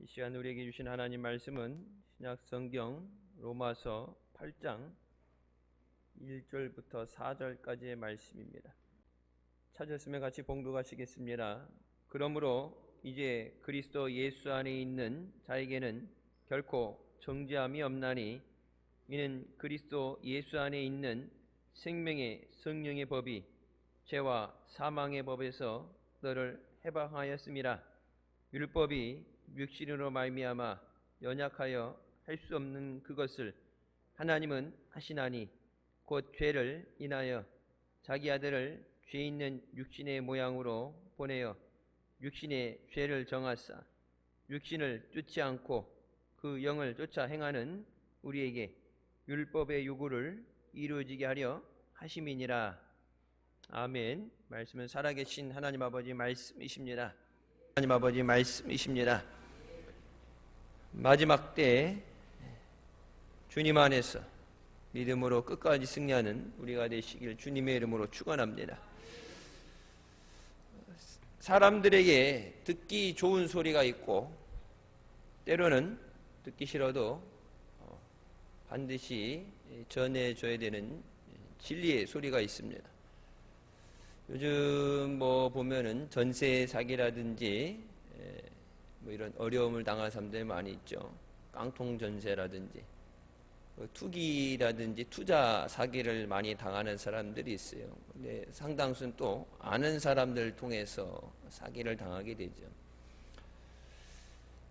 이 시간 우리에게 주신 하나님 말씀은 신약 성경 로마서 8장 1절부터 4절까지의 말씀입니다. 찾았으면 같이 봉독하시겠습니다. 그러므로 이제 그리스도 예수 안에 있는 자에게는 결코 정죄함이 없나니 이는 그리스도 예수 안에 있는 생명의 성령의 법이 죄와 사망의 법에서 너를 해방하였음이라. 율법이 육신으로 말미암아 연약하여 할 수 없는 그것을 하나님은 하시나니 곧 죄를 인하여 자기 아들을 죄 있는 육신의 모양으로 보내어 육신의 죄를 정하사 육신을 쫓지 않고 그 영을 쫓아 행하는 우리에게 율법의 요구를 이루어지게 하려 하심이니라. 아멘. 말씀은 살아계신 하나님 아버지 말씀이십니다. 하나님 아버지 말씀이십니다. 마지막 때 주님 안에서 믿음으로 끝까지 승리하는 우리가 되시길 주님의 이름으로 축원합니다. 사람들에게 듣기 좋은 소리가 있고 때로는 듣기 싫어도 반드시 전해줘야 되는 진리의 소리가 있습니다. 요즘 보면은 전세 사기라든지 이런 어려움을 당한 사람들이 많이 있죠. 깡통 전세라든지 투기라든지 투자 사기를 많이 당하는 사람들이 있어요. 근데 상당수는 또 아는 사람들을 통해서 사기를 당하게 되죠.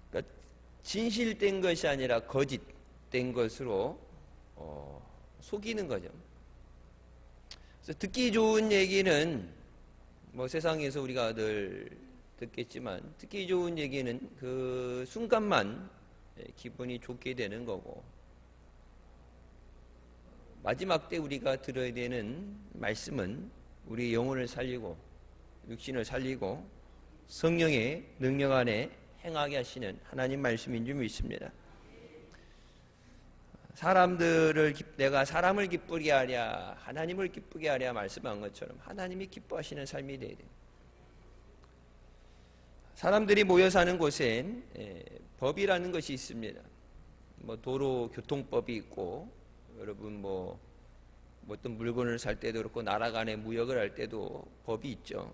그러니까 진실된 것이 아니라 거짓된 것으로 속이는 거죠. 그래서 듣기 좋은 얘기는 세상에서 우리가 늘 듣겠지만 듣기 좋은 얘기는 그 순간만 기분이 좋게 되는 거고 마지막 때 우리가 들어야 되는 말씀은 우리 영혼을 살리고 육신을 살리고 성령의 능력 안에 행하게 하시는 하나님 말씀인 줄 믿습니다. 내가 사람을 기쁘게 하랴 하나님을 기쁘게 하랴 말씀한 것처럼 하나님이 기뻐하시는 삶이 되어야 됩니다. 사람들이 모여 사는 곳엔 법이라는 것이 있습니다. 도로 교통법이 있고 여러분 어떤 물건을 살 때도 그렇고 나라 간에 무역을 할 때도 법이 있죠.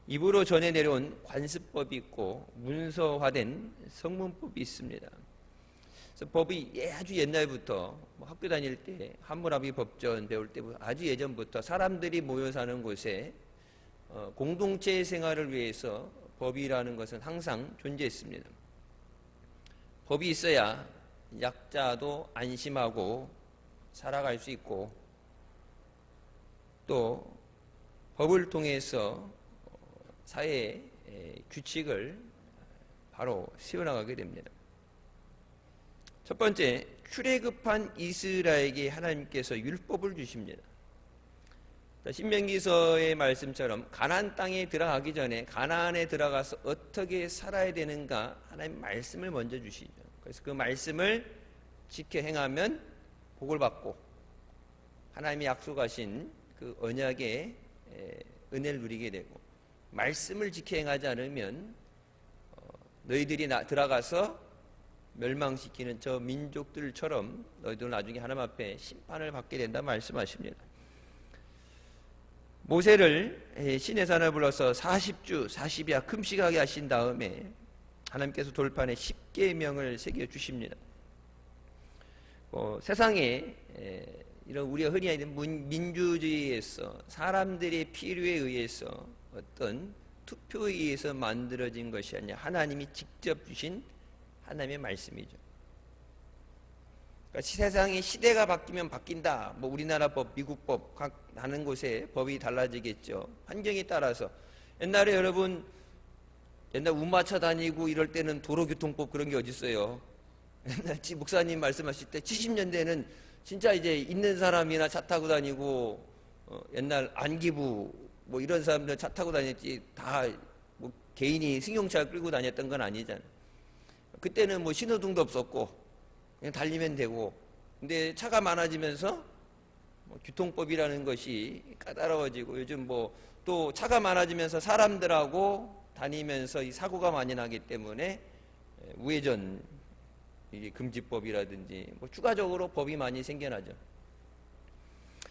입으로 전해 내려온 관습법이 있고 문서화된 성문법이 있습니다. 그래서 법이 아주 옛날부터 학교 다닐 때 함무라비 법전 배울 때부터 아주 예전부터 사람들이 모여 사는 곳에 공동체 생활을 위해서 법이라는 것은 항상 존재했습니다. 법이 있어야 약자도 안심하고 살아갈 수 있고 또 법을 통해서 사회의 규칙을 바로 세워나가게 됩니다. 첫 번째, 출애굽한 이스라엘에게 하나님께서 율법을 주십니다. 신명기서의 말씀처럼 가나안 땅에 들어가기 전에 가나안에 들어가서 어떻게 살아야 되는가 하나님 말씀을 먼저 주시죠. 그래서 그 말씀을 지켜 행하면 복을 받고 하나님이 약속하신 그 언약의 은혜를 누리게 되고 말씀을 지켜 행하지 않으면 너희들이 들어가서 멸망시키는 저 민족들처럼 너희들은 나중에 하나님 앞에 심판을 받게 된다 말씀하십니다. 모세를 시내산을 불러서 40주 40야 금식하게 하신 다음에 하나님께서 돌판에 10계명을 새겨주십니다. 세상에 이런 우리가 흔히 하는 민주주의에서 사람들의 필요에 의해서 어떤 투표에 의해서 만들어진 것이 아니라 하나님이 직접 주신 하나님의 말씀이죠. 그러니까 세상의 시대가 바뀌면 바뀐다. 우리나라 법, 미국 법, 각 나는 곳에 법이 달라지겠죠. 환경에 따라서. 옛날에 여러분 옛날 우마차 다니고 이럴 때는 도로교통법 그런 게 어디 있어요. 옛날 목사님 말씀하실 때 70년대는 진짜 이제 있는 사람이나 차 타고 다니고 옛날 안기부 이런 사람들 차 타고 다녔지 다 개인이 승용차 끌고 다녔던 건 아니잖아요. 그때는 신호등도 없었고 그냥 달리면 되고 근데 차가 많아지면서 교통법이라는 것이 까다로워지고 요즘 또 차가 많아지면서 사람들하고 다니면서 이 사고가 많이 나기 때문에 우회전 이게 금지법이라든지 뭐 추가적으로 법이 많이 생겨나죠.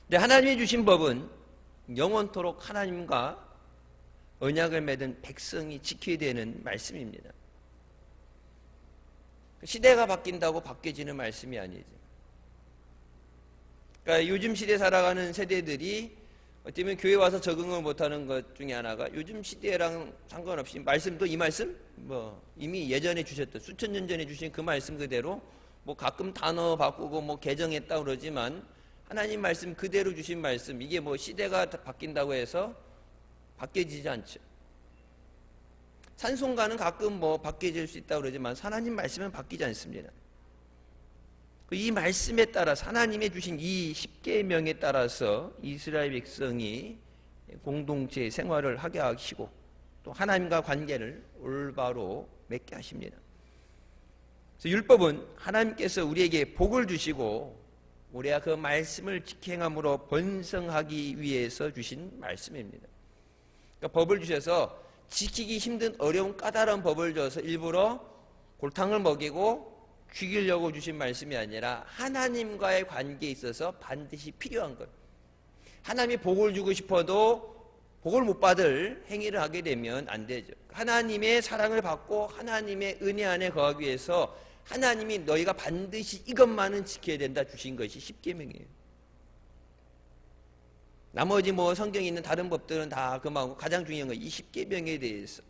근데 하나님이 주신 법은 영원토록 하나님과 언약을 맺은 백성이 지켜야 되는 말씀입니다. 시대가 바뀐다고 바뀌어지는 말씀이 아니죠. 그러니까 요즘 시대 살아가는 세대들이 어쩌면 교회 와서 적응을 못하는 것 중에 하나가 요즘 시대랑 상관없이 말씀도 이 말씀 뭐 이미 예전에 주셨던 수천 년 전에 주신 그 말씀 그대로 뭐 가끔 단어 바꾸고 뭐 개정했다 그러지만 하나님 말씀 그대로 주신 말씀 이게 뭐 시대가 바뀐다고 해서 바뀌어지지 않죠. 찬송가는 가끔 뭐 바뀌어질 수 있다고 그러지만 하나님 말씀은 바뀌지 않습니다. 이 말씀에 따라 하나님의 주신 이 십계명에 따라서 이스라엘 백성이 공동체 생활을 하게 하시고 또 하나님과 관계를 올바로 맺게 하십니다. 그래서 율법은 하나님께서 우리에게 복을 주시고 우리가 그 말씀을 직행함으로 번성하기 위해서 주신 말씀입니다. 그러니까 법을 주셔서 지키기 힘든 어려운 까다로운 법을 줘서 일부러 골탕을 먹이고 죽이려고 주신 말씀이 아니라 하나님과의 관계에 있어서 반드시 필요한 것. 하나님이 복을 주고 싶어도 복을 못 받을 행위를 하게 되면 안 되죠. 하나님의 사랑을 받고 하나님의 은혜 안에 거하기 위해서 하나님이 너희가 반드시 이것만은 지켜야 된다 주신 것이 십계명이에요. 나머지 뭐 성경에 있는 다른 법들은 다 그만하고 가장 중요한 건 이 십계명에 대해서.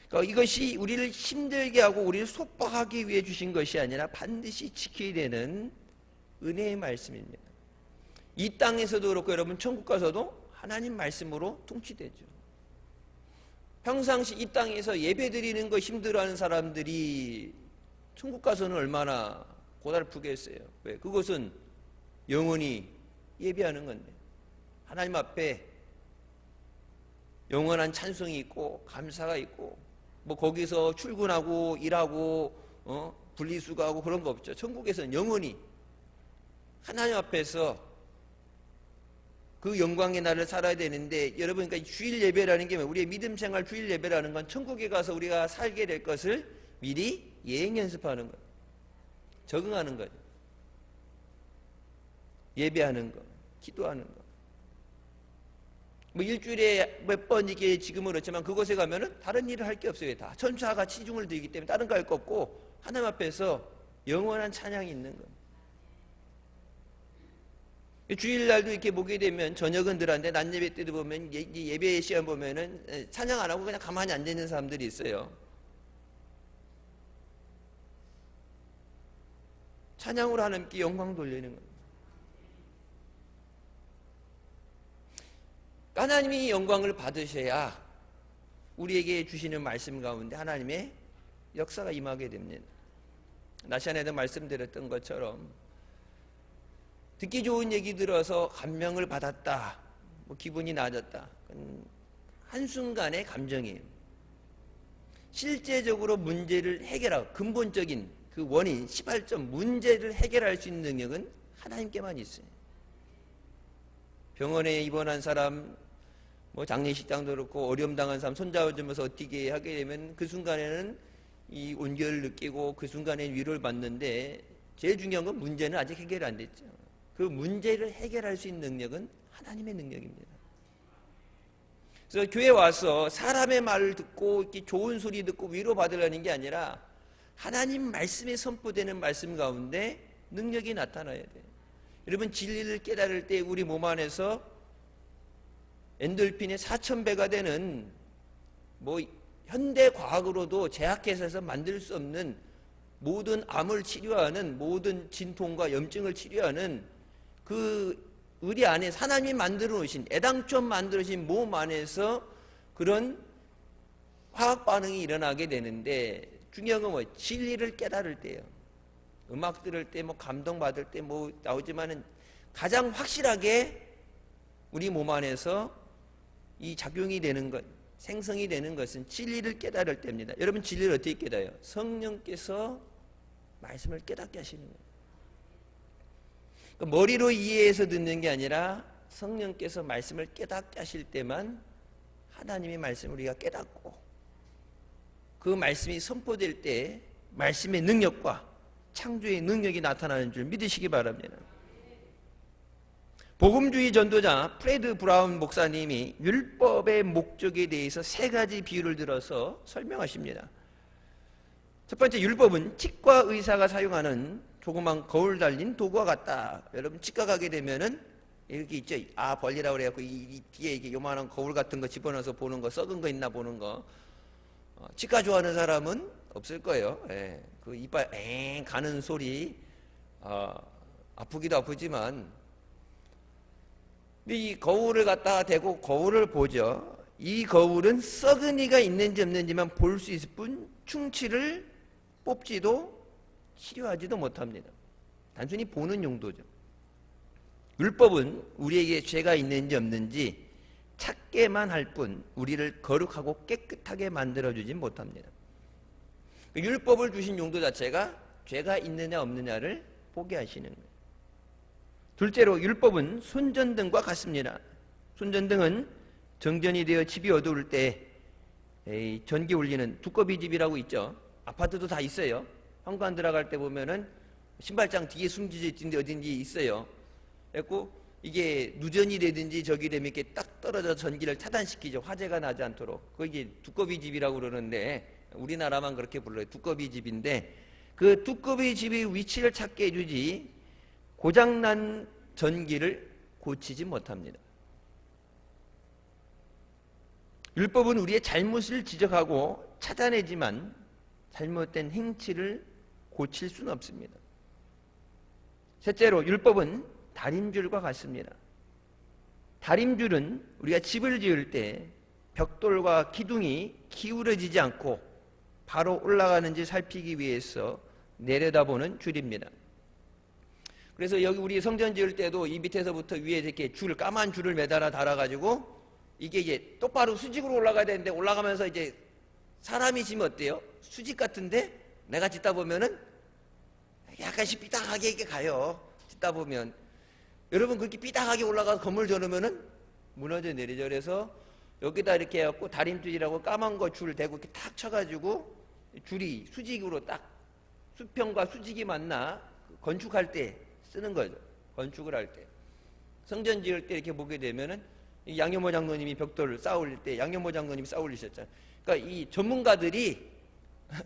그러니까 이것이 우리를 힘들게 하고 우리를 속박하기 위해 주신 것이 아니라 반드시 지켜야 되는 은혜의 말씀입니다. 이 땅에서도 그렇고 여러분 천국 가서도 하나님 말씀으로 통치되죠. 평상시 이 땅에서 예배 드리는 거 힘들어하는 사람들이 천국 가서는 얼마나 고달프겠어요. 왜? 그것은 영원히 예배하는 건데 하나님 앞에 영원한 찬송이 있고 감사가 있고 뭐 거기서 출근하고 일하고 분리수거하고 그런 거 없죠. 천국에서는 영원히 하나님 앞에서 그 영광의 날을 살아야 되는데 여러분 그러니까 주일 예배라는 게 우리의 믿음 생활 주일 예배라는 건 천국에 가서 우리가 살게 될 것을 미리 예행 연습하는 것, 적응하는 것, 예배하는 것, 기도하는 것. 뭐 일주일에 몇 번 이게 지금은 그렇지만 그곳에 가면은 다른 일을 할 게 없어요. 다 천사가 치중을 드리기 때문에 다른 거 할 거 없고 하나님 앞에서 영원한 찬양이 있는 거. 주일날도 이렇게 보게 되면 저녁은 들었는데 낮 예배 때도 보면 예배 시간 보면은 찬양 안 하고 그냥 가만히 앉아 있는 사람들이 있어요. 찬양으로 하나님께 영광 돌리는 거예요. 하나님이 영광을 받으셔야 우리에게 주시는 말씀 가운데 하나님의 역사가 임하게 됩니다. 낮 시간에도 말씀드렸던 것처럼 듣기 좋은 얘기 들어서 감명을 받았다, 뭐 기분이 나아졌다, 한순간의 감정이에요. 실제적으로 문제를 해결하고 근본적인 그 원인, 시발점, 문제를 해결할 수 있는 능력은 하나님께만 있어요. 병원에 입원한 사람, 뭐 장례식장도 그렇고 어려움 당한 사람 손잡아주면서 어떻게 하게 되면 그 순간에는 이 온결을 느끼고 그 순간에 위로를 받는데 제일 중요한 건 문제는 아직 해결 안 됐죠. 그 문제를 해결할 수 있는 능력은 하나님의 능력입니다. 그래서 교회 와서 사람의 말을 듣고 이렇게 좋은 소리 듣고 위로받으려는 게 아니라 하나님 말씀에 선포되는 말씀 가운데 능력이 나타나야 돼요. 여러분 진리를 깨달을 때 우리 몸 안에서 엔돌핀의 4,000배가 되는 뭐 현대 과학으로도 제약회사에서 만들 수 없는 모든 암을 치료하는 모든 진통과 염증을 치료하는 그 우리 안에 하나님이 만들어 놓으신 애당초 만들어 놓으신 몸 안에서 그런 화학 반응이 일어나게 되는데 중요한 건 뭐 진리를 깨달을 때예요. 음악 들을 때 뭐 감동 받을 때 뭐 나오지만은 가장 확실하게 우리 몸 안에서 이 작용이 되는 것, 생성이 되는 것은 진리를 깨달을 때입니다. 여러분 진리를 어떻게 깨달아요? 성령께서 말씀을 깨닫게 하시는 거예요. 그러니까 머리로 이해해서 듣는 게 아니라 성령께서 말씀을 깨닫게 하실 때만 하나님의 말씀을 우리가 깨닫고 그 말씀이 선포될 때 말씀의 능력과 창조의 능력이 나타나는 줄 믿으시기 바랍니다. 복음주의 전도자 프레드 브라운 목사님이 율법의 목적에 대해서 세 가지 비유를 들어서 설명하십니다. 첫 번째, 율법은 치과 의사가 사용하는 조그만 거울 달린 도구와 같다. 여러분 치과 가게 되면은 이렇게 있죠. 벌리라고 그래갖고 이 뒤에 이게 요만한 거울 같은 거 집어넣어서 보는 거, 썩은 거 있나 보는 거. 치과 좋아하는 사람은 없을 거예요. 예. 그 이빨 엥 가는 소리, 아프기도 아프지만, 근데 이 거울을 갖다가 대고 거울을 보죠. 이 거울은 썩은이가 있는지 없는지만 볼 수 있을 뿐 충치를 뽑지도 치료하지도 못합니다. 단순히 보는 용도죠. 율법은 우리에게 죄가 있는지 없는지 찾게만 할 뿐 우리를 거룩하고 깨끗하게 만들어주지 못합니다. 율법을 주신 용도 자체가 죄가 있느냐 없느냐를 보게 하시는 거예요. 둘째로, 율법은 손전등과 같습니다. 손전등은 정전이 되어 집이 어두울 때 전기 울리는 두꺼비 집이라고 있죠. 아파트도 다 있어요. 현관 들어갈 때 보면은 신발장 뒤에 숨겨져 있는데 어딘지 있어요. 그래서 이게 누전이 되든지 저기 되면 이렇게 딱 떨어져 전기를 차단시키죠. 화재가 나지 않도록. 그게 두꺼비 집이라고 그러는데 우리나라만 그렇게 불러요. 두꺼비 집인데 그 두꺼비 집의 위치를 찾게 해주지 고장난 전기를 고치지 못합니다. 율법은 우리의 잘못을 지적하고 찾아내지만 잘못된 행치를 고칠 수는 없습니다. 셋째로, 율법은 다림줄과 같습니다. 다림줄은 우리가 집을 지을 때 벽돌과 기둥이 기울어지지 않고 바로 올라가는지 살피기 위해서 내려다보는 줄입니다. 그래서 여기 우리 성전 지을 때도 이 밑에서부터 위에 이렇게 까만 줄을 매달아 달아가지고 이게 이제 똑바로 수직으로 올라가야 되는데 올라가면서 이제 사람이 지면 어때요? 수직 같은데 내가 짓다 보면은 약간씩 삐딱하게 이렇게 가요. 짓다 보면. 여러분 그렇게 삐딱하게 올라가서 건물 저으면은 무너져 내리죠. 그래서 여기다 이렇게 해갖고 다림줄이라고 까만 거 줄 대고 이렇게 탁 쳐가지고 줄이 수직으로 딱 수평과 수직이 만나 건축할 때 쓰는 거죠. 건축을 할 때. 성전 지을 때 이렇게 보게 되면은 양효모 장로님이 벽돌을 쌓을 때 양효모 장로님이 쌓으셨잖아요. 그러니까 이 전문가들이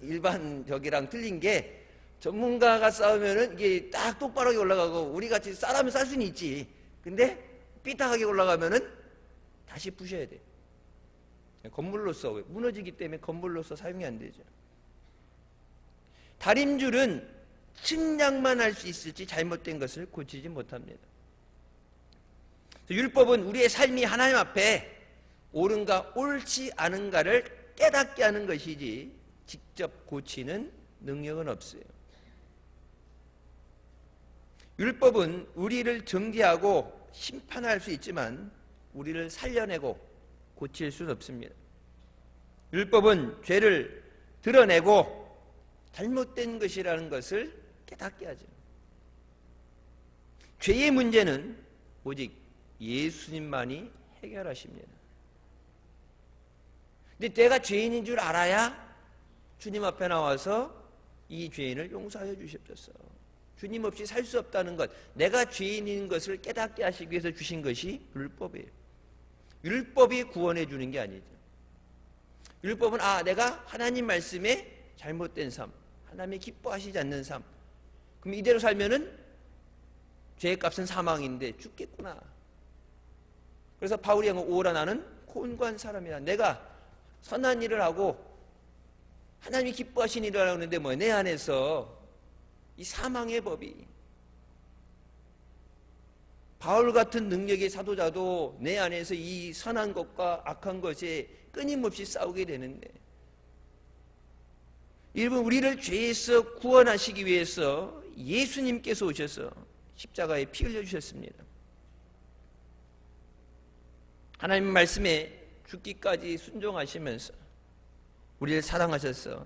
일반 저기랑 틀린 게 전문가가 쌓으면은 이게 딱 똑바로 올라가고 우리 같이 쌓으면 쌓을 수는 있지. 근데 삐딱하게 올라가면은 다시 부셔야 돼. 건물로서 무너지기 때문에 건물로서 사용이 안 되죠. 다림줄은 측량만 할 수 있을지 잘못된 것을 고치지 못합니다. 율법은 우리의 삶이 하나님 앞에 옳은가 옳지 않은가를 깨닫게 하는 것이지 직접 고치는 능력은 없어요. 율법은 우리를 정죄하고 심판할 수 있지만 우리를 살려내고 고칠 수는 없습니다. 율법은 죄를 드러내고 잘못된 것이라는 것을 깨닫게 하죠. 죄의 문제는 오직 예수님만이 해결하십니다. 근데 내가 죄인인 줄 알아야 주님 앞에 나와서 이 죄인을 용서하여 주십소서. 주님 없이 살 수 없다는 것, 내가 죄인인 것을 깨닫게 하시기 위해서 주신 것이 율법이에요. 율법이 구원해 주는 게 아니죠. 율법은 내가 하나님 말씀에 잘못된 삶, 하나님이 기뻐하시지 않는 삶, 그럼 이대로 살면은 죄의 값은 사망인데 죽겠구나. 그래서 바울이 한 거, 오라 나는 곤고한 사람이다. 내가 선한 일을 하고 하나님이 기뻐하신 일을 하는데 내 안에서 이 사망의 법이, 바울 같은 능력의 사도자도 내 안에서 이 선한 것과 악한 것에 끊임없이 싸우게 되는데, 여러분 우리를 죄에서 구원하시기 위해서 예수님께서 오셔서 십자가에 피 흘려주셨습니다. 하나님 말씀에 죽기까지 순종하시면서 우리를 사랑하셔서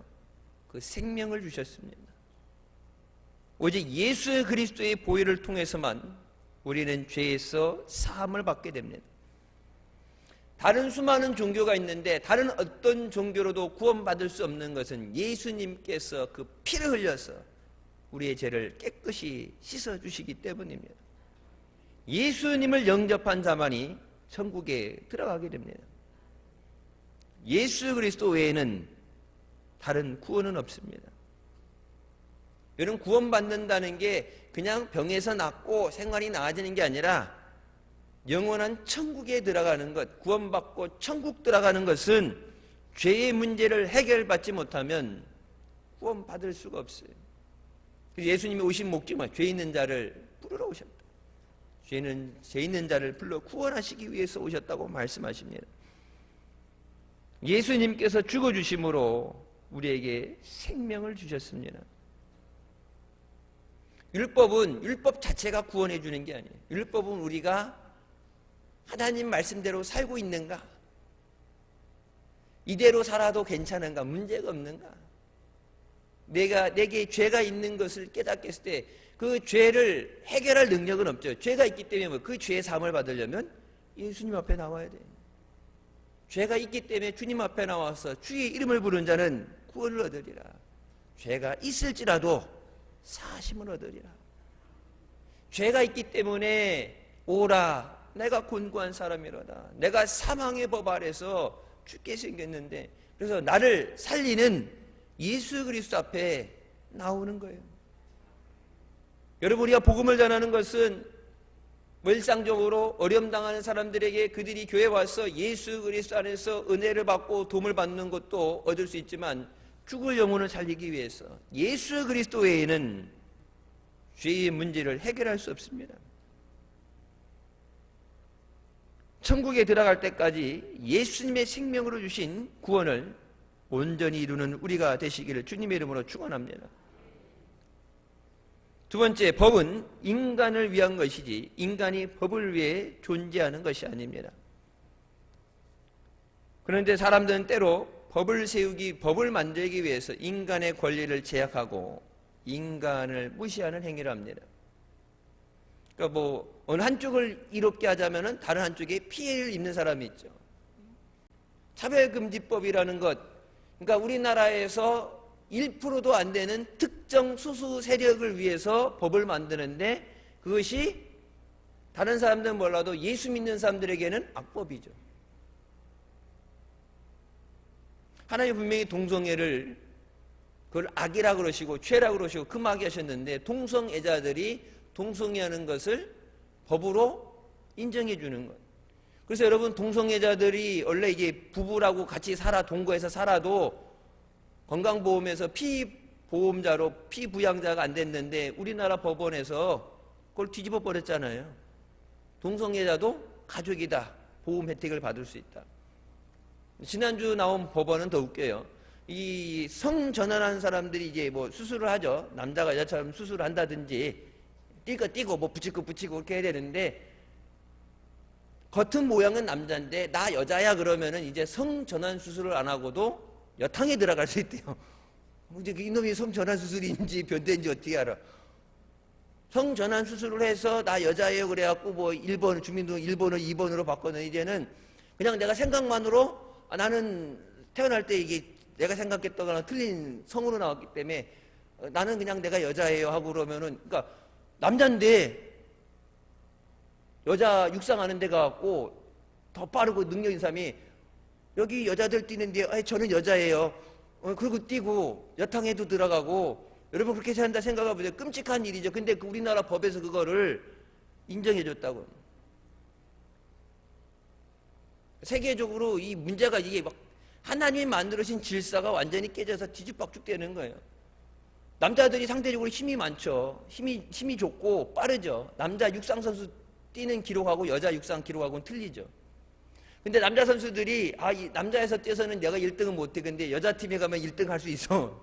그 생명을 주셨습니다. 오직 예수 그리스도의 보혈을 통해서만 우리는 죄에서 사함을 받게 됩니다. 다른 수많은 종교가 있는데 다른 어떤 종교로도 구원받을 수 없는 것은 예수님께서 그 피를 흘려서 우리의 죄를 깨끗이 씻어주시기 때문입니다. 예수님을 영접한 자만이 천국에 들어가게 됩니다. 예수 그리스도 외에는 다른 구원은 없습니다. 여러분, 구원받는다는 게 그냥 병에서 낫고 생활이 나아지는 게 아니라 영원한 천국에 들어가는 것, 구원받고 천국 들어가는 것은 죄의 문제를 해결받지 못하면 구원받을 수가 없어요. 예수님이 오신 목적은 죄 있는 자를 부르러 오셨다. 죄 있는 자를 불러 구원하시기 위해서 오셨다고 말씀하십니다. 예수님께서 죽어주심으로 우리에게 생명을 주셨습니다. 율법 자체가 구원해 주는 게 아니에요. 율법은 우리가 하나님 말씀대로 살고 있는가? 이대로 살아도 괜찮은가? 문제가 없는가? 내게 죄가 있는 것을 깨닫게 했을 때 그 죄를 해결할 능력은 없죠. 죄가 있기 때문에 그 죄의 사함을 받으려면 예수님 앞에 나와야 돼요. 죄가 있기 때문에 주님 앞에 나와서 주의 이름을 부르는 자는 구원을 얻으리라. 죄가 있을지라도 사심을 얻으리라. 죄가 있기 때문에 오라, 내가 곤고한 사람이로다. 내가 사망의 법 아래서 죽게 생겼는데, 그래서 나를 살리는 예수 그리스도 앞에 나오는 거예요. 여러분, 우리가 복음을 전하는 것은 일상적으로 어려움 당하는 사람들에게 그들이 교회에 와서 예수 그리스도 안에서 은혜를 받고 도움을 받는 것도 얻을 수 있지만, 죽을 영혼을 살리기 위해서 예수 그리스도 외에는 죄의 문제를 해결할 수 없습니다. 천국에 들어갈 때까지 예수님의 생명으로 주신 구원을 온전히 이루는 우리가 되시기를 주님의 이름으로 축원합니다. 두 번째, 법은 인간을 위한 것이지 인간이 법을 위해 존재하는 것이 아닙니다. 그런데 사람들은 때로 법을 만들기 위해서 인간의 권리를 제약하고 인간을 무시하는 행위를 합니다. 그러니까 어느 한쪽을 이롭게 하자면 다른 한쪽에 피해를 입는 사람이 있죠. 차별금지법이라는 것, 그러니까 우리나라에서 1%도 안 되는 특정 소수 세력을 위해서 법을 만드는데 그것이 다른 사람들은 몰라도 예수 믿는 사람들에게는 악법이죠. 하나님 분명히 동성애를 그걸 악이라고 그러시고 죄라고 그러시고 금하게 하셨는데 동성애자들이 동성애하는 것을 법으로 인정해 주는 것. 그래서 여러분, 동성애자들이 원래 이게 부부라고 같이 동거해서 살아도 건강보험에서 피보험자로 피부양자가 안 됐는데 우리나라 법원에서 그걸 뒤집어 버렸잖아요. 동성애자도 가족이다. 보험 혜택을 받을 수 있다. 지난주 나온 법원은 더 웃겨요. 이 성전환한 사람들이 이제 수술을 하죠. 남자가 여자처럼 수술을 한다든지 띄고 붙일 거 붙이고 그렇게 해야 되는데 겉은 모양은 남자인데 나 여자야 그러면은 이제 성전환 수술을 안 하고도 여탕에 들어갈 수 있대요. 이제 이놈이 성전환 수술인지 변태인지 어떻게 알아? 성전환 수술을 해서 나 여자예요 그래갖고 1번 주민등록 1번을 2번으로 바꿔는 이제는 그냥 내가 생각만으로 나는 태어날 때 이게 내가 생각했던 거랑 틀린 성으로 나왔기 때문에 나는 그냥 내가 여자예요 하고 그러면은, 그러니까 남자인데 여자 육상하는 데 가갖고 더 빠르고 능력 있는 사람이 여기 여자들 뛰는데 저는 여자예요. 그리고 뛰고 여탕에도 들어가고 여러분 그렇게 산다 생각해보세요. 끔찍한 일이죠. 근데 우리나라 법에서 그거를 인정해줬다고. 세계적으로 이 문제가 이게 하나님이 만들어진 질서가 완전히 깨져서 뒤죽박죽되는 거예요. 남자들이 상대적으로 힘이 많죠. 힘이 좋고 빠르죠. 남자 육상 선수 뛰는 기록하고 여자 육상 기록하고는 틀리죠. 근데 남자 선수들이 이 남자에서 뛰어서는 내가 1등은 못해. 근데 여자팀에 가면 1등 할 수 있어.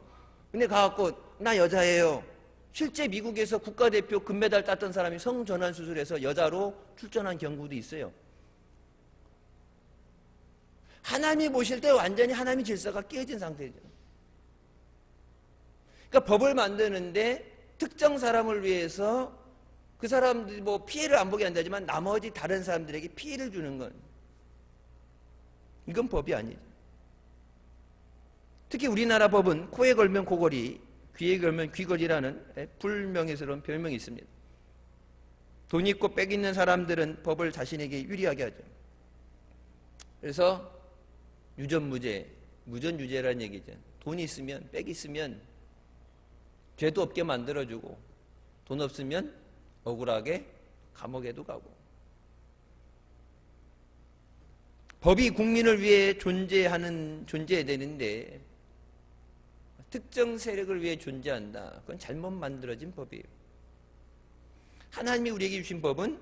근데 가갖고 나 여자예요. 실제 미국에서 국가대표 금메달 땄던 사람이 성전환 수술해서 여자로 출전한 경우도 있어요. 하나님이 보실 때 완전히 하나님의 질서가 깨어진 상태죠. 그러니까 법을 만드는데 특정 사람을 위해서 그 사람들이 피해를 안 보게 한다지만 나머지 다른 사람들에게 피해를 주는 건 이건 법이 아니죠. 특히 우리나라 법은 코에 걸면 코걸이, 귀에 걸면 귀걸이라는 불명예스러운 별명이 있습니다. 돈 있고 빽 있는 사람들은 법을 자신에게 유리하게 하죠. 그래서 유전무죄, 무전유죄라는 얘기죠. 돈이 있으면, 빽 있으면 죄도 없게 만들어주고, 돈 없으면 억울하게 감옥에도 가고. 법이 국민을 위해 존재해야 되는데 특정 세력을 위해 존재한다. 그건 잘못 만들어진 법이에요. 하나님이 우리에게 주신 법은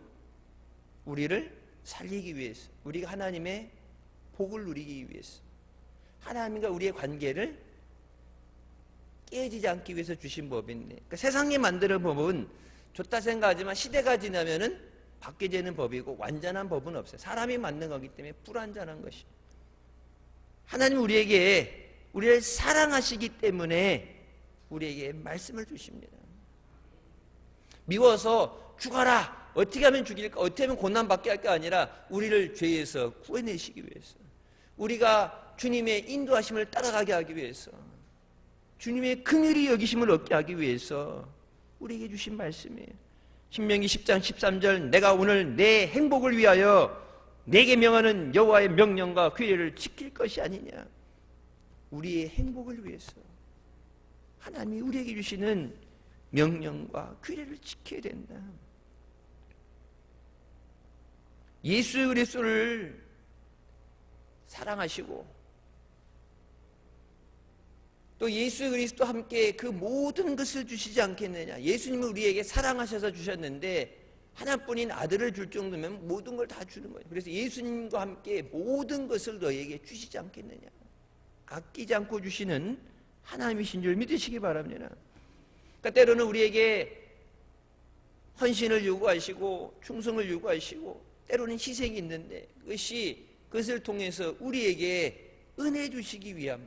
우리를 살리기 위해서, 우리가 하나님의 복을 누리기 위해서, 하나님과 우리의 관계를 깨지지 않기 위해서 주신 법인데, 그러니까 세상이 만드는 법은 좋다 생각하지만 시대가 지나면은 바뀌어지는 법이고 완전한 법은 없어요. 사람이 만든 거기 때문에 불완전한 것이에요. 하나님 우리를 사랑하시기 때문에 우리에게 말씀을 주십니다. 미워서 죽어라, 어떻게 하면 죽일까, 어떻게 하면 고난받게 할까 아니라 우리를 죄에서 구해내시기 위해서, 우리가 주님의 인도하심을 따라가게 하기 위해서, 주님의 긍휼히 여기심을 얻게 하기 위해서 우리에게 주신 말씀이에요. 신명기 10장 13절, 내가 오늘 내 행복을 위하여 내게 명하는 여호와의 명령과 규례를 지킬 것이 아니냐. 우리의 행복을 위해서 하나님이 우리에게 주시는 명령과 규례를 지켜야 된다. 예수 그리스도를 사랑하시고 또 예수 그리스도 함께 그 모든 것을 주시지 않겠느냐. 예수님은 우리에게 사랑하셔서 주셨는데 하나뿐인 아들을 줄 정도면 모든 걸 다 주는 거예요. 그래서 예수님과 함께 모든 것을 너희에게 주시지 않겠느냐. 아끼지 않고 주시는 하나님이신 줄 믿으시기 바랍니다. 그러니까 때로는 우리에게 헌신을 요구하시고 충성을 요구하시고 때로는 희생이 있는데 그것을 통해서 우리에게 은혜 주시기 위함,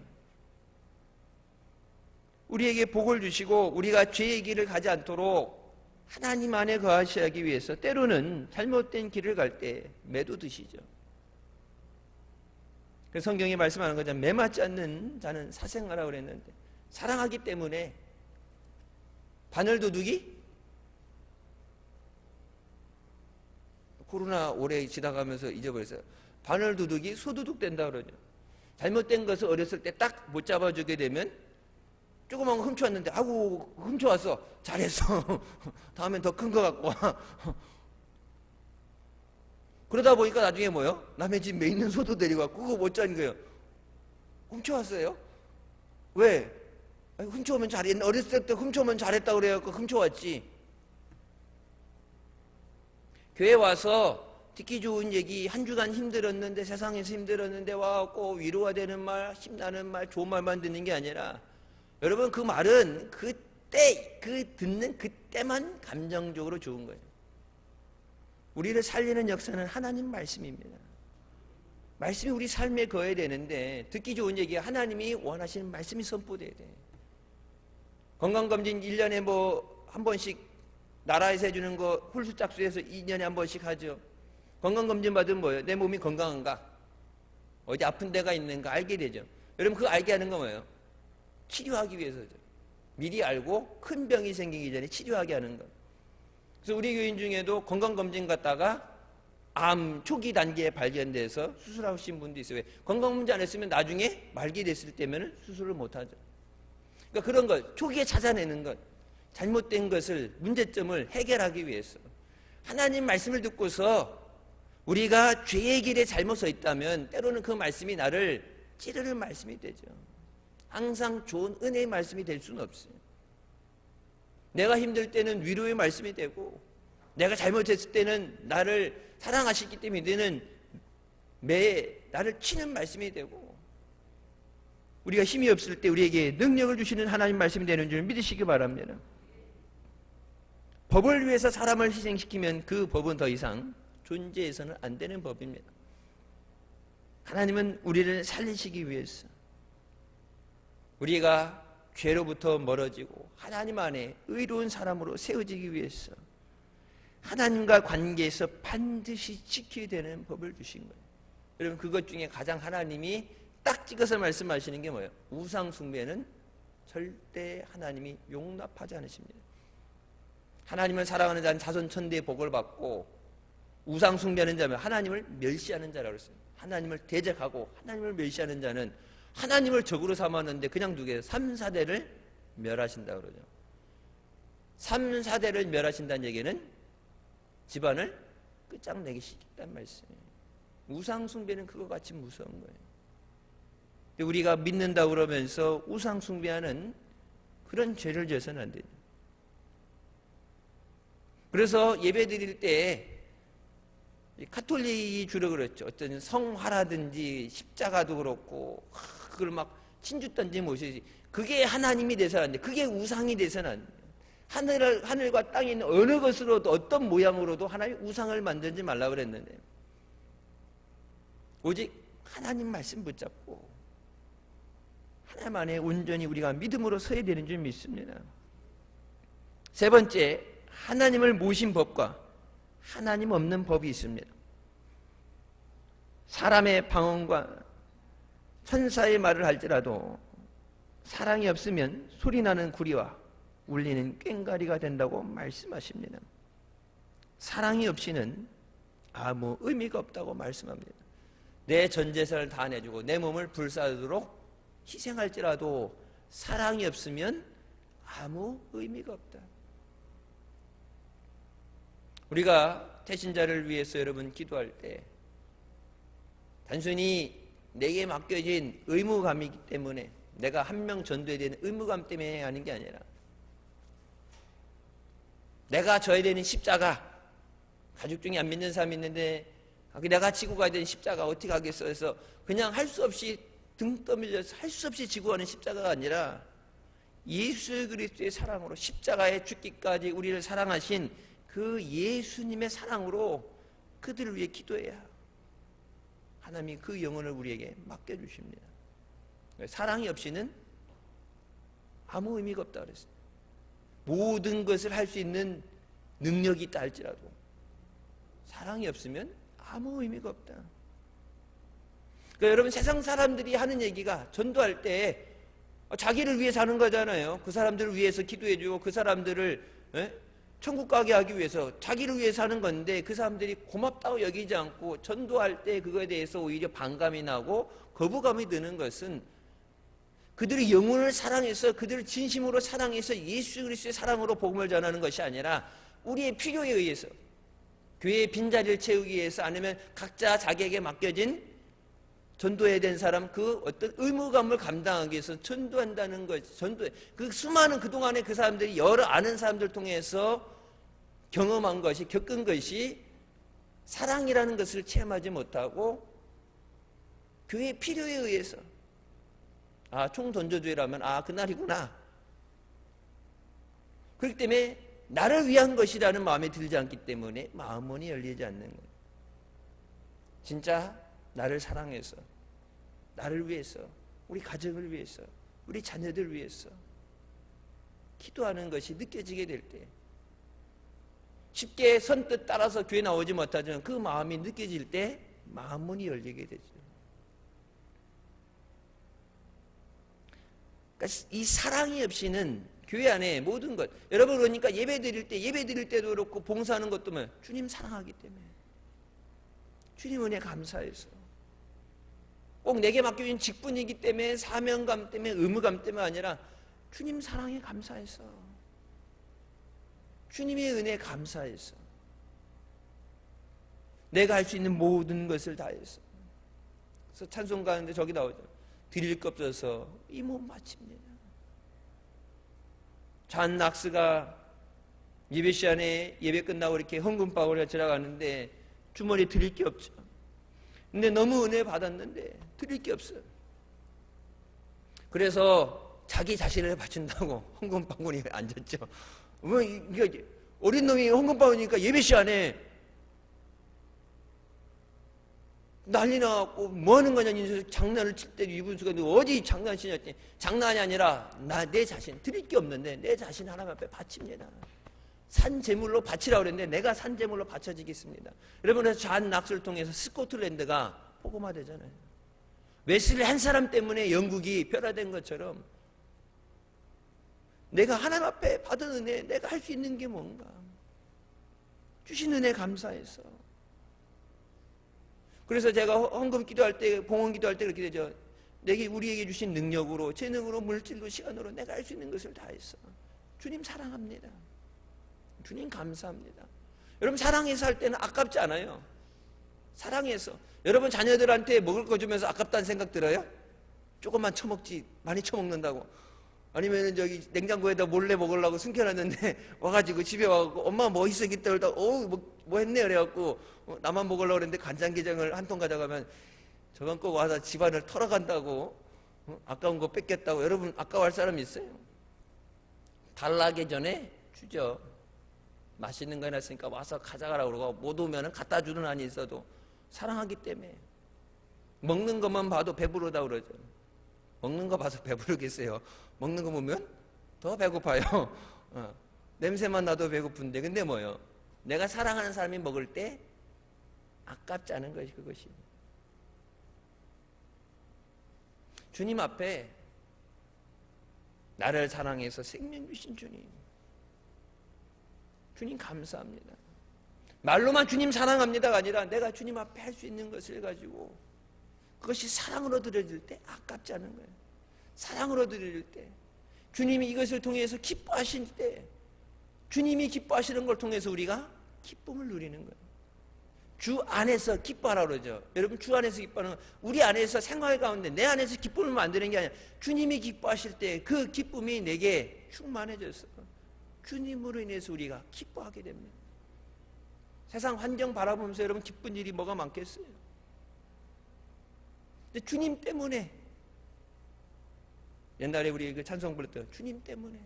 우리에게 복을 주시고 우리가 죄의 길을 가지 않도록 하나님 안에 거하시기 위해서 때로는 잘못된 길을 갈 때 매도 드시죠. 그래서 성경이 말씀하는 거죠. 매 맞지 않는 자는 사생하라고 그랬는데 사랑하기 때문에 바늘도둑이 코로나 오래 지나가면서 잊어버렸어요. 바늘도둑이 소도둑 된다 그러죠. 잘못된 것을 어렸을 때 딱 못 잡아주게 되면 조그만 거 훔쳐왔는데 아이고 훔쳐왔어 잘했어 다음엔 더 큰 거 갖고 와. 그러다 보니까 나중에 뭐요? 남의 집 매 있는 소도 데리고 왔고 그거 못 잡은 거예요. 훔쳐왔어요? 왜? 훔쳐오면 잘했네. 어렸을 때부터 훔쳐오면 잘했다고 그래갖고 훔쳐왔지. 교회 와서 듣기 좋은 얘기, 한 주간 힘들었는데 세상에서 힘들었는데 와갖고 위로가 되는 말, 힘나는 말, 좋은 말만 듣는 게 아니라 여러분 그 말은 그때 듣는 그때만 감정적으로 좋은 거예요. 우리를 살리는 역사는 하나님 말씀입니다. 말씀이 우리 삶에 거해야 되는데 듣기 좋은 얘기가 하나님이 원하시는 말씀이 선포돼야 돼. 건강검진 1년에 한 번씩 나라에서 해주는 거 홀수짝수에서 2년에 한 번씩 하죠. 건강검진 받으면 뭐예요? 내 몸이 건강한가? 어디 아픈 데가 있는가 알게 되죠. 여러분 그거 알게 하는 거 뭐예요? 치료하기 위해서죠. 미리 알고 큰 병이 생기기 전에 치료하게 하는 것. 그래서 우리 교인 중에도 건강검진 갔다가 암 초기 단계에 발견돼서 수술하신 분도 있어요. 왜? 건강검진 안 했으면 나중에 말기 됐을 때면 수술을 못하죠. 그러니까 그런 것, 초기에 찾아내는 것, 잘못된 것을, 문제점을 해결하기 위해서 하나님 말씀을 듣고서 우리가 죄의 길에 잘못 서 있다면 때로는 그 말씀이 나를 찌르는 말씀이 되죠. 항상 좋은 은혜의 말씀이 될 수는 없어요. 내가 힘들 때는 위로의 말씀이 되고 내가 잘못했을 때는 나를 사랑하시기 때문에 나를 치는 말씀이 되고 우리가 힘이 없을 때 우리에게 능력을 주시는 하나님 말씀이 되는 줄 믿으시기 바랍니다. 법을 위해서 사람을 희생시키면 그 법은 더 이상 존재해서는 안 되는 법입니다. 하나님은 우리를 살리시기 위해서 우리가 죄로부터 멀어지고 하나님 안에 의로운 사람으로 세워지기 위해서 하나님과 관계에서 반드시 지켜야 되는 법을 주신 거예요. 여러분 그것 중에 가장 하나님이 딱 찍어서 말씀하시는 게 뭐예요? 우상 숭배는 절대 하나님이 용납하지 않으십니다. 하나님을 사랑하는 자는 자손 천대의 복을 받고 우상 숭배하는 자면 하나님을 멸시하는 자라고 했어요. 하나님을 대적하고 하나님을 멸시하는 자는 하나님을 적으로 삼았는데 그냥 두게 3, 4대를 멸하신다 그러죠. 3, 4대를 멸하신다는 얘기는 집안을 끝장내기 시켰단 말씀이에요. 우상 숭배는 그거 같이 무서운 거예요. 우리가 믿는다 그러면서 우상 숭배하는 그런 죄를 져서는 안 돼요. 그래서 예배 드릴 때 카톨릭이 주로 그렇죠. 어떤 성화라든지 십자가도 그렇고 그걸 막 진주 던지 모시지. 그게 하나님이 돼서는 안 돼. 그게 우상이 돼서는 안 돼. 하늘과 땅에 있는 어느 것으로도 어떤 모양으로도 하나님 우상을 만들지 말라고 그랬는데 오직 하나님 말씀 붙잡고 하나님 안에 온전히 우리가 믿음으로 서야 되는 줄 믿습니다. 세 번째, 하나님을 모신 법과 하나님 없는 법이 있습니다. 사람의 방언과 천사의 말을 할지라도 사랑이 없으면 소리나는 구리와 울리는 꽹과리가 된다고 말씀하십니다. 사랑이 없이는 아무 의미가 없다고 말씀합니다. 내 전 재산을 다 내주고 내 몸을 불사르도록 희생할지라도 사랑이 없으면 아무 의미가 없다. 우리가 태신자를 위해서 여러분 기도할 때 단순히 내게 맡겨진 의무감이기 때문에 내가 한 명 전도해야 되는 의무감 때문에 하는 게 아니라 내가 져야 되는 십자가, 가족 중에 안 믿는 사람이 있는데 내가 지고 가야 되는 십자가 어떻게 하겠어 해서 그냥 할 수 없이 등 떠밀려서 할 수 없이 지고 가는 십자가가 아니라 예수 그리스도의 사랑으로 십자가에 죽기까지 우리를 사랑하신 그 예수님의 사랑으로 그들을 위해 기도해야 하나님이 그 영혼을 우리에게 맡겨주십니다. 사랑이 없이는 아무 의미가 없다 그랬어요. 모든 것을 할 수 있는 능력이 있다 할지라도 사랑이 없으면 아무 의미가 없다. 그러니까 여러분 세상 사람들이 하는 얘기가 전도할 때 자기를 위해 사는 거잖아요. 그 사람들을 위해서 기도해주고 그 사람들을 천국 가게 하기 위해서 자기를 위해 사는 건데 그 사람들이 고맙다고 여기지 않고 전도할 때 그거에 대해서 오히려 반감이 나고 거부감이 드는 것은 그들이 영혼을 사랑해서 그들을 진심으로 사랑해서 예수 그리스도의 사랑으로 복음을 전하는 것이 아니라 우리의 필요에 의해서 교회의 빈자리를 채우기 위해서 아니면 각자 자기에게 맡겨진 전도해야 된 사람 그 어떤 의무감을 감당하기 위해서 전도한다는 것, 그 수많은 그동안에 그 사람들이 여러 아는 사람들 통해서 경험한 것이 겪은 것이 사랑이라는 것을 체험하지 못하고 교회의 필요에 의해서 총 던져주라면 그날이구나. 그렇기 때문에 나를 위한 것이라는 마음에 들지 않기 때문에 마음문이 열리지 않는 거예요. 진짜 나를 사랑해서 나를 위해서 우리 가정을 위해서 우리 자녀들 위해서 기도하는 것이 느껴지게 될 때 쉽게 선뜻 따라서 교회 나오지 못하지만 그 마음이 느껴질 때 마음문이 열리게 되죠. 그러니까 이 사랑이 없이는 교회 안에 모든 것 여러분 그러니까 예배 드릴 때도 그렇고 봉사하는 것도 뭐 주님 사랑하기 때문에 주님 은혜 감사해서 꼭 내게 맡겨진 직분이기 때문에 사명감 때문에 의무감 때문에 아니라 주님 사랑에 감사해서 주님의 은혜에 감사해서 내가 할 수 있는 모든 것을 다해서 그래서 찬송 가는데 저기 나오죠. 드릴 것 없어서 이 몸 바칩니다. 잔 낙스가 예배 시간에 예배 끝나고 이렇게 헌금박으로 지나가는데 주머니에 드릴 게 없죠. 근데 너무 은혜 받았는데 드릴 게 없어요. 그래서 자기 자신을 바친다고 헌금바구니에 앉았죠. 뭐 이게 어린 놈이 헌금바구니니까 예배 시간에 난리 나갖고 뭐 하는 거냐 장난을 칠 때 이분수가 어디 장난치냐 했더니 장난이 아니라 내 자신 드릴 게 없는데 내 자신 하나님 앞에 바칩니다. 산 제물로 바치라고 그랬는데 내가 산 제물로 바쳐지겠습니다. 여러분 그래서 잔 낙수를 통해서 스코틀랜드가 복음화되잖아요. 웨슬리 한 사람 때문에 영국이 변화된 것처럼 내가 하나님 앞에 받은 은혜, 내가 할 수 있는 게 뭔가, 주신 은혜 감사해서. 그래서 제가 헌금 기도할 때, 봉헌 기도할 때 그렇게 되죠. 내게 우리에게 주신 능력으로, 재능으로, 물질로, 시간으로 내가 할 수 있는 것을 다 했어. 주님 사랑합니다. 주님 감사합니다. 여러분 사랑해서 할 때는 아깝지 않아요. 사랑해서. 여러분 자녀들한테 먹을 거 주면서 아깝다는 생각 들어요? 조금만 처먹지 많이 처먹는다고. 아니면 저기 냉장고에다 몰래 먹으려고 숨겨놨는데 와가지고 집에 와가지고 엄마 뭐 있어 이랬다 그러다 뭐 했네 그래갖고 나만 먹으려고 그랬는데 간장게장을 한 통 가져가면 저건 꼭 와서 집안을 털어간다고, 아까운 거 뺏겼다고. 여러분 아까워할 사람 있어요? 달라기 전에 주죠. 맛있는 거 해놨으니까 와서 가져가라고 그러고, 못 오면 갖다 주는 한이 있어도 사랑하기 때문에. 먹는 것만 봐도 배부르다 그러죠. 먹는 거 봐서 배부르겠어요? 먹는 거 보면 더 배고파요. 냄새만 나도 배고픈데. 근데 뭐요? 내가 사랑하는 사람이 먹을 때 아깝지 않은 것이 그것이. 주님 앞에 나를 사랑해서 생명 주신 주님, 주님 감사합니다. 말로만 주님 사랑합니다가 아니라 내가 주님 앞에 할 수 있는 것을 가지고 그것이 사랑으로 드려질 때 아깝지 않은 거예요. 사랑으로 드려질 때, 주님이 이것을 통해서 기뻐하실 때, 주님이 기뻐하시는 걸 통해서 우리가 기쁨을 누리는 거예요. 주 안에서 기뻐하라고 그러죠. 여러분 주 안에서 기뻐하는 건 우리 안에서 생활 가운데 내 안에서 기쁨을 만드는 게 아니라 주님이 기뻐하실 때 그 기쁨이 내게 충만해져서 주님으로 인해서 우리가 기뻐하게 됩니다. 세상 환경 바라보면서 여러분 기쁜 일이 뭐가 많겠어요? 근데 주님 때문에, 옛날에 우리 그 찬송 부르던 주님 때문에,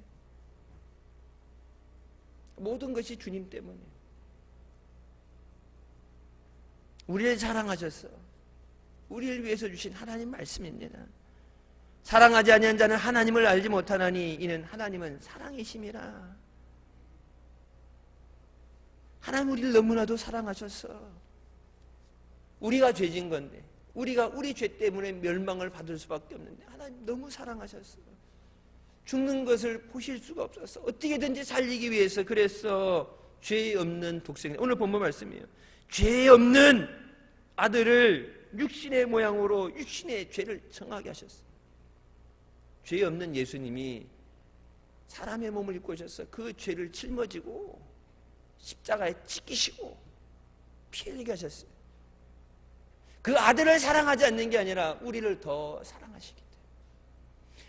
모든 것이 주님 때문에. 우리를 사랑하셔서 우리를 위해서 주신 하나님 말씀입니다. 사랑하지 아니한 자는 하나님을 알지 못하나니 이는 하나님은 사랑이심이라. 하나님 우리를 너무나도 사랑하셔서, 우리가 죄진 건데 우리가 우리 죄 때문에 멸망을 받을 수밖에 없는데 하나님 너무 사랑하셨어. 죽는 것을 보실 수가 없어서 어떻게든지 살리기 위해서, 그래서 죄 없는 독생, 오늘 본문 말씀이에요. 죄 없는 아들을 육신의 모양으로 육신의 죄를 정하게 하셨어요. 죄 없는 예수님이 사람의 몸을 입고 오셔서 그 죄를 짊어지고 십자가에 찍히시고 피 흘리게 하셨어요. 그 아들을 사랑하지 않는 게 아니라 우리를 더 사랑하시기 때문에,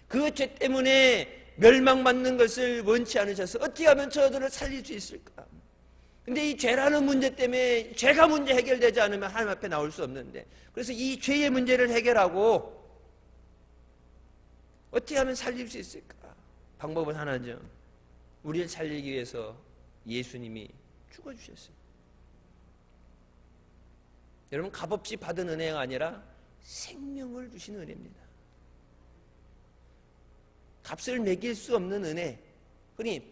그 죄 때문에 멸망받는 것을 원치 않으셔서 어떻게 하면 저들을 살릴 수 있을까? 근데 이 죄라는 문제 때문에, 죄가 문제 해결되지 않으면 하나님 앞에 나올 수 없는데, 그래서 이 죄의 문제를 해결하고 어떻게 하면 살릴 수 있을까? 방법은 하나죠. 우리를 살리기 위해서 예수님이 죽어주셨어요. 여러분 값없이 받은 은혜가 아니라 생명을 주신 은혜입니다. 값을 매길 수 없는 은혜, 흔히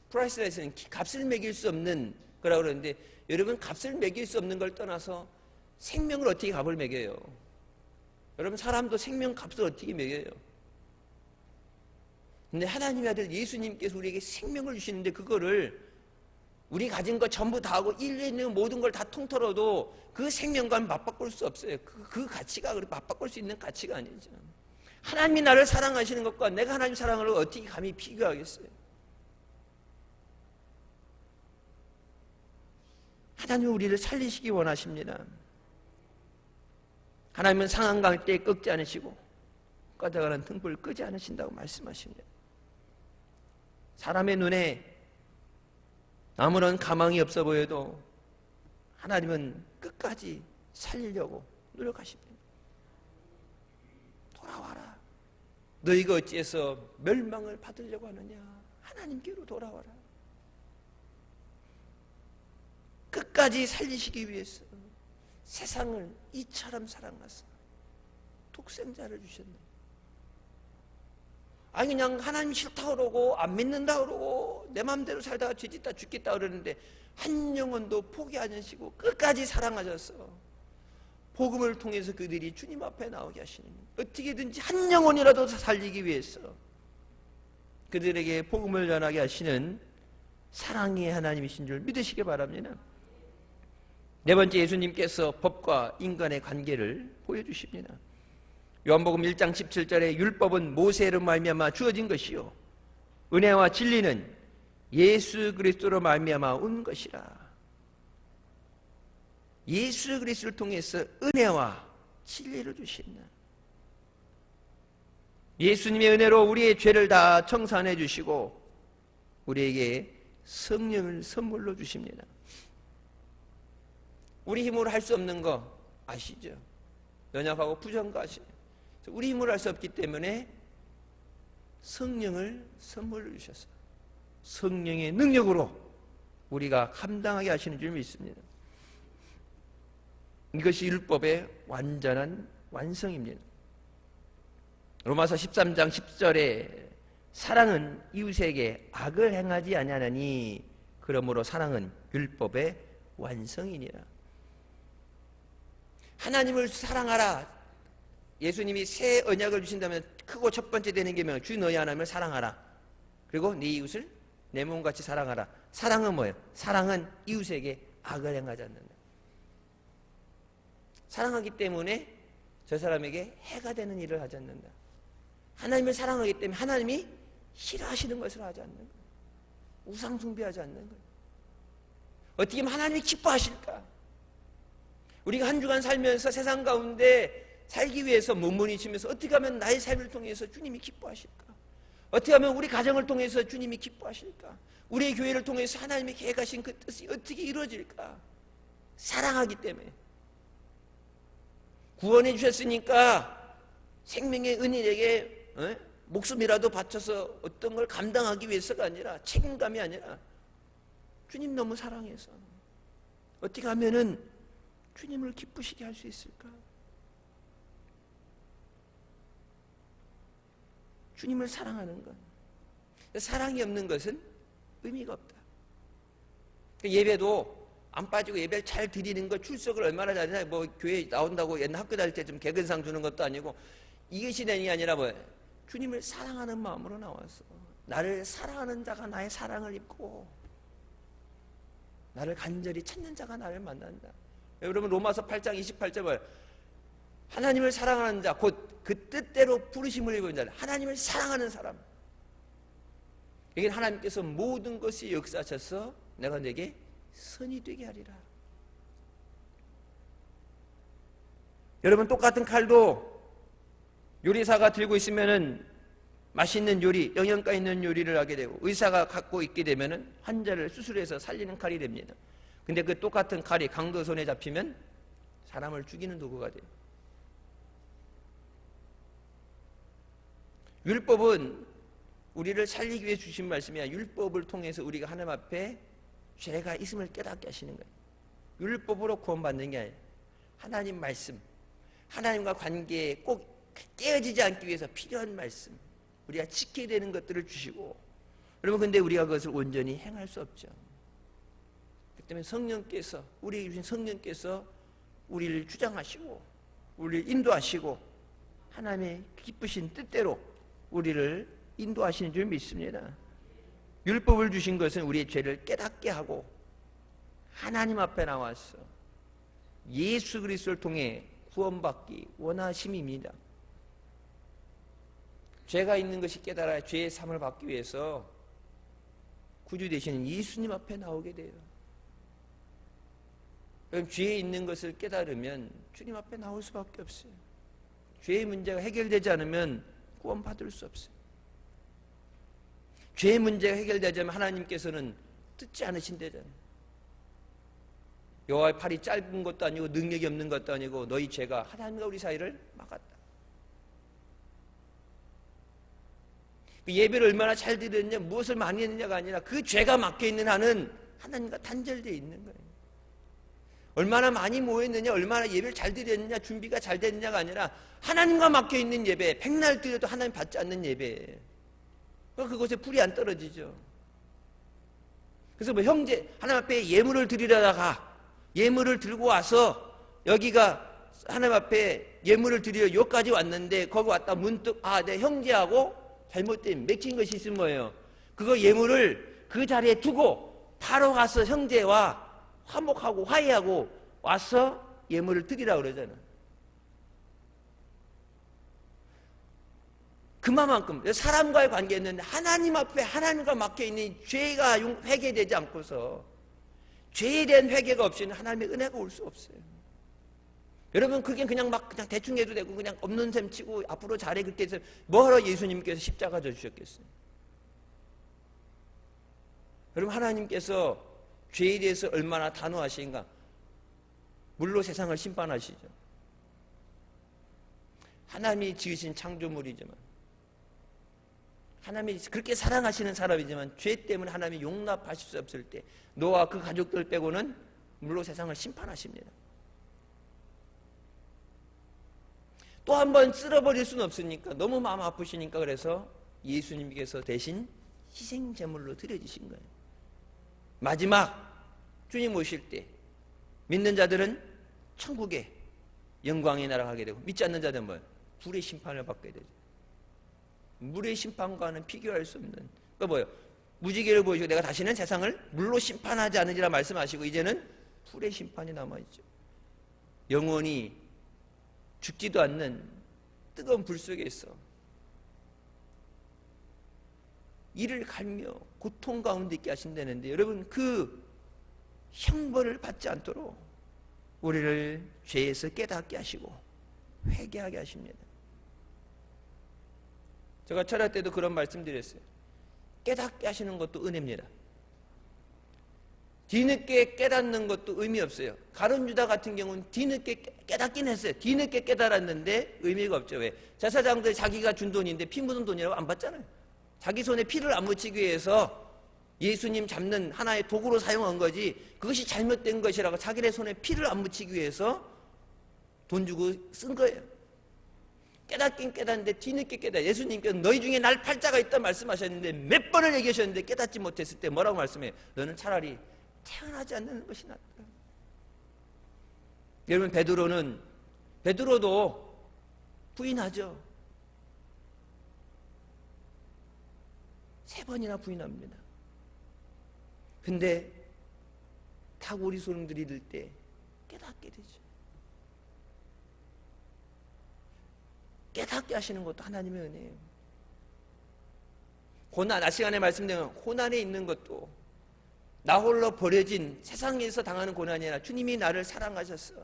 프라이스레스는 값을 매길 수 없는 거라고 그러는데, 여러분 값을 매길 수 없는 걸 떠나서 생명을 어떻게 값을 매겨요? 여러분 사람도 생명 값을 어떻게 매겨요? 근데 하나님의 아들 예수님께서 우리에게 생명을 주시는데, 그거를 우리 가진 거 전부 다 하고 인류에 있는 모든 걸 다 통틀어도 그 생명과는 맞바꿀 수 없어요. 그 가치가 맞바꿀 수 있는 가치가 아니죠. 하나님이 나를 사랑하시는 것과 내가 하나님 사랑을 어떻게 감히 비교하겠어요? 하나님은 우리를 살리시기 원하십니다. 하나님은 상한 갈 때 꺾지 않으시고 꺼져가는 등불을 끄지 않으신다고 말씀하십니다. 사람의 눈에 아무런 가망이 없어 보여도 하나님은 끝까지 살리려고 노력하십니다. 돌아와라. 너희가 어찌해서 멸망을 받으려고 하느냐? 하나님께로 돌아와라. 끝까지 살리시기 위해서 세상을 이처럼 사랑하사 독생자를 주셨네. 아니 그냥 하나님 싫다 그러고 안 믿는다 그러고 내 마음대로 살다가 죄짓다 죽겠다 그러는데 한 영혼도 포기 안 하시고 끝까지 사랑하셔서 복음을 통해서 그들이 주님 앞에 나오게 하시는 거예요. 어떻게든지 한 영혼이라도 살리기 위해서 그들에게 복음을 전하게 하시는 사랑의 하나님이신 줄 믿으시기 바랍니다. 네 번째, 예수님께서 법과 인간의 관계를 보여주십니다. 요한복음 1장 17절에 율법은 모세로 말미암아 주어진 것이요 은혜와 진리는 예수 그리스도로 말미암아 온 것이라. 예수 그리스도를 통해서 은혜와 진리를 주신다. 예수님의 은혜로 우리의 죄를 다 청산해 주시고 우리에게 성령을 선물로 주십니다. 우리 힘으로 할 수 없는 거 아시죠? 연약하고 부정가시. 우리 힘으로 할 수 없기 때문에 성령을 선물로 주셨어요. 성령의 능력으로 우리가 감당하게 하시는 줄 믿습니다. 이것이 율법의 완전한 완성입니다. 로마서 13장 10절에 사랑은 이웃에게 악을 행하지 아니하나니 그러므로 사랑은 율법의 완성이니라. 하나님을 사랑하라. 예수님이 새 언약을 주신다면 크고 첫 번째 되는 계명, 주 너희 하나님을 사랑하라. 그리고 네 이웃을 내 몸같이 사랑하라. 사랑은 뭐예요? 사랑은 이웃에게 악을 행하지 않는다. 사랑하기 때문에 저 사람에게 해가 되는 일을 하지 않는다. 하나님을 사랑하기 때문에 하나님이 싫어하시는 것을 하지 않는 거예요. 우상 숭배하지 않는 거예요. 어떻게 하면 하나님이 기뻐하실까? 우리가 한 주간 살면서 세상 가운데 살기 위해서 몸부림치면서 어떻게 하면 나의 삶을 통해서 주님이 기뻐하실까? 어떻게 하면 우리 가정을 통해서 주님이 기뻐하실까? 우리의 교회를 통해서 하나님이 계획하신 그 뜻이 어떻게 이루어질까? 사랑하기 때문에. 구원해 주셨으니까 생명의 은인에게 목숨이라도 바쳐서 어떤 걸 감당하기 위해서가 아니라, 책임감이 아니라 주님 너무 사랑해서 어떻게 하면은 주님을 기쁘시게 할 수 있을까? 주님을 사랑하는 것. 사랑이 없는 것은 의미가 없다. 예배도 안 빠지고 예배를 잘 드리는 것, 출석을 얼마나 잘하냐, 뭐 교회 나온다고 옛날 학교 다닐 때 좀 개근상 주는 것도 아니고, 이것이 되는 게 아니라 뭐예요? 주님을 사랑하는 마음으로 나와서 나를 사랑하는 자가 나의 사랑을 입고 나를 간절히 찾는 자가 나를 만난다. 여러분 로마서 8장 28절 뭐예요? 하나님을 사랑하는 자, 곧 그 뜻대로 부르심을 입은 자, 하나님을 사랑하는 사람. 여기는 하나님께서 모든 것이 역사하셔서 내가 내게 선이 되게 하리라. 여러분 똑같은 칼도 요리사가 들고 있으면은 맛있는 요리, 영양가 있는 요리를 하게 되고, 의사가 갖고 있게 되면은 환자를 수술해서 살리는 칼이 됩니다. 근데 그 똑같은 칼이 강도 손에 잡히면 사람을 죽이는 도구가 돼요. 율법은 우리를 살리기 위해 주신 말씀이 아니라 율법을 통해서 우리가 하나님 앞에 죄가 있음을 깨닫게 하시는 거예요. 율법으로 구원받는 게 아니라 하나님 말씀, 하나님과 관계에 꼭 깨어지지 않기 위해서 필요한 말씀, 우리가 지켜야 되는 것들을 주시고, 여러분 근데 우리가 그것을 온전히 행할 수 없죠. 그렇기 때문에 성령께서, 우리에게 주신 성령께서 우리를 주장하시고 우리를 인도하시고 하나님의 기쁘신 뜻대로 우리를 인도하시는 줄 믿습니다. 율법을 주신 것은 우리의 죄를 깨닫게 하고 하나님 앞에 나와서 예수 그리스도를 통해 구원받기 원하심입니다. 죄가 있는 것이 깨달아야 죄의 삶을 받기 위해서 구주 되시는 예수님 앞에 나오게 돼요. 그럼 죄에 있는 것을 깨달으면 주님 앞에 나올 수밖에 없어요. 죄의 문제가 해결되지 않으면 구원받을 수 없어요. 죄의 문제가 해결되지 않으면 하나님께서는 듣지 않으신다잖아요. 여호와의 팔이 짧은 것도 아니고 능력이 없는 것도 아니고 너희 죄가 하나님과 우리 사이를 막았다. 예배를 얼마나 잘 드렸느냐, 무엇을 많이 했느냐가 아니라 그 죄가 막혀있는 한은 하나님과 단절되어 있는 거예요. 얼마나 많이 모였느냐, 얼마나 예배를 잘 드렸느냐, 준비가 잘 됐느냐가 아니라 하나님과 막혀있는 예배, 백날 드려도 하나님 받지 않는 예배, 그것에 불이 안 떨어지죠. 그래서 뭐 형제, 하나님 앞에 예물을 드리려다가 예물을 들고 와서 여기가 하나님 앞에 예물을 드리러 여기까지 왔는데 거기 왔다 문득 내 형제하고 잘못된 맺힌 것이 있으면 뭐예요? 그거 예물을 그 자리에 두고 바로 가서 형제와 화목하고 화해하고 와서 예물을 드리라고 그러잖아. 그만큼 사람과의 관계는 하나님 앞에 하나님과 막혀있는 죄가 회개되지 않고서 죄에 대한 회개가 없이는 하나님의 은혜가 올 수 없어요. 여러분 그게 그냥 대충 해도 되고 그냥 없는 셈 치고 앞으로 잘해 그렇게 해서 뭐하러 예수님께서 십자가 져 주셨겠어요? 여러분 하나님께서 죄에 대해서 얼마나 단호하신가? 물로 세상을 심판하시죠. 하나님이 지으신 창조물이지만 하나님이 그렇게 사랑하시는 사람이지만 죄 때문에 하나님이 용납하실 수 없을 때 노아와 그 가족들 빼고는 물로 세상을 심판하십니다. 또 한 번 쓸어버릴 수는 없으니까 너무 마음 아프시니까 그래서 예수님께서 대신 희생제물로 드려주신 거예요. 마지막 주님 오실 때 믿는 자들은 천국에 영광의 나라 가게 되고 믿지 않는 자들은 뭐예요? 불의 심판을 받게 되죠. 물의 심판과는 비교할 수 없는 그러니까 뭐예요? 무지개를 보여주고 내가 다시는 세상을 물로 심판하지 않으리라 말씀하시고 이제는 불의 심판이 남아있죠. 영원히 죽지도 않는 뜨거운 불 속에 있어 이를 갈며 고통 가운데 있게 하신다는데 여러분 그 형벌을 받지 않도록 우리를 죄에서 깨닫게 하시고 회개하게 하십니다. 제가 철학 때도 그런 말씀 드렸어요. 깨닫게 하시는 것도 은혜입니다. 뒤늦게 깨닫는 것도 의미 없어요. 가룟 유다 같은 경우는 뒤늦게 깨닫긴 했어요. 뒤늦게 깨달았는데 의미가 없죠. 왜? 제사장들 자기가 준 돈인데 피 묻은 돈이라고 안 받잖아요. 자기 손에 피를 안 묻히기 위해서 예수님 잡는 하나의 도구로 사용한 거지 그것이 잘못된 것이라고 자기네 손에 피를 안 묻히기 위해서 돈 주고 쓴 거예요. 깨닫긴 깨닫는데 뒤늦게 깨달아. 예수님께서 너희 중에 날 팔자가 있다 말씀하셨는데 몇 번을 얘기하셨는데 깨닫지 못했을 때 뭐라고 말씀해요? 너는 차라리 태어나지 않는 것이 낫다. 여러분 베드로도 부인하죠. 3번이나 부인합니다. 근데 다구리 소름들이 들 때 깨닫게 되죠. 깨닫게 하시는 것도 하나님의 은혜예요. 고난, 시간에 말씀드린 고난에 있는 것도 나 홀로 버려진 세상에서 당하는 고난이 아니라 주님이 나를 사랑하셨어.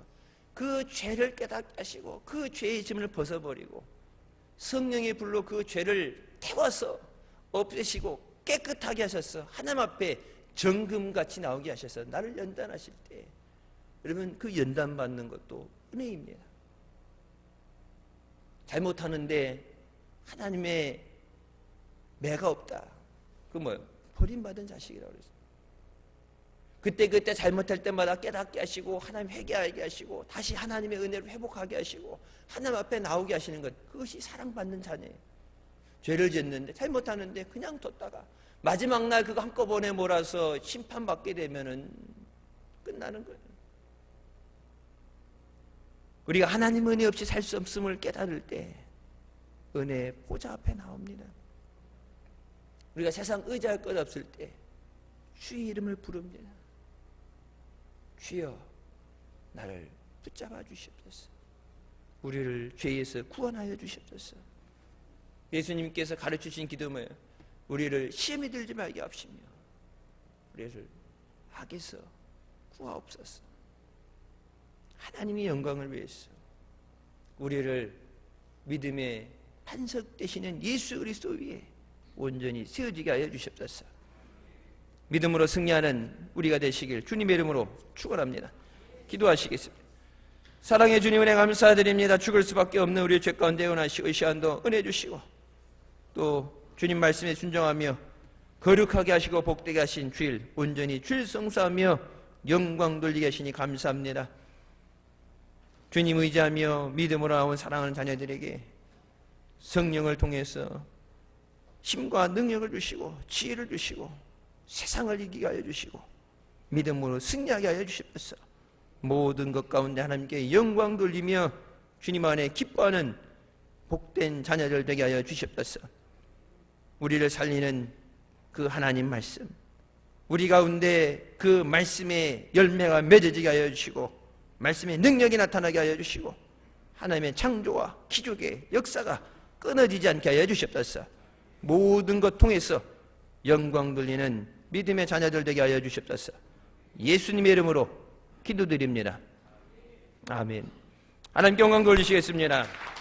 그 죄를 깨닫게 하시고 그 죄의 짐을 벗어버리고 성령의 불로 그 죄를 태워서 없애시고 깨끗하게 하셨어. 하나님 앞에 정금같이 나오게 하셔서 나를 연단하실 때 여러분 그 연단받는 것도 은혜입니다. 잘못하는데 하나님의 매가 없다. 그 뭐예요? 버림받은 자식이라고 그랬어요. 그때 잘못할 때마다 깨닫게 하시고 하나님 회개하게 하시고 다시 하나님의 은혜를 회복하게 하시고 하나님 앞에 나오게 하시는 것 그것이 사랑받는 자녀예요. 죄를 짓는데 잘못하는데 그냥 뒀다가 마지막 날 그거 한꺼번에 몰아서 심판받게 되면은 끝나는 거예요. 우리가 하나님 은혜 없이 살 수 없음을 깨달을 때 은혜의 보좌 앞에 나옵니다. 우리가 세상 의지할 것 없을 때 주의 이름을 부릅니다. 주여 나를 붙잡아 주시옵소서. 우리를 죄에서 구원하여 주시옵소서. 예수님께서 가르치신 기도 뭐예요? 우리를 시험에 들지 말게 하시며 우리를 악에서 구하옵소서. 하나님의 영광을 위해서 우리를 믿음의 반석 되시는 예수 그리스도 위에 온전히 세워지게 하여 주시옵소서. 믿음으로 승리하는 우리가 되시길 주님의 이름으로 축원합니다. 기도하시겠습니다. 사랑의 주님 은혜 감사드립니다. 죽을 수밖에 없는 우리의 죄 가운데 원하시고 이 시간도 은혜 주시고 또 주님 말씀에 순종하며 거룩하게 하시고 복되게 하신 주일 온전히 주일 성수하며 영광 돌리게 하시니 감사합니다. 주님 의지하며 믿음으로 나온 사랑하는 자녀들에게 성령을 통해서 힘과 능력을 주시고 지혜를 주시고 세상을 이기게 하여 주시고 믿음으로 승리하게 하여 주시옵소서. 모든 것 가운데 하나님께 영광 돌리며 주님 안에 기뻐하는 복된 자녀들 되게 하여 주시옵소서. 우리를 살리는 그 하나님 말씀, 우리 가운데 그 말씀의 열매가 맺어지게 하여 주시고 말씀의 능력이 나타나게 하여 주시고 하나님의 창조와 기적의 역사가 끊어지지 않게 하여 주시옵소서. 모든 것 통해서 영광 돌리는 믿음의 자녀들 되게 하여 주시옵소서. 예수님의 이름으로 기도드립니다. 아멘. 하나님께 영광 돌리시겠습니다.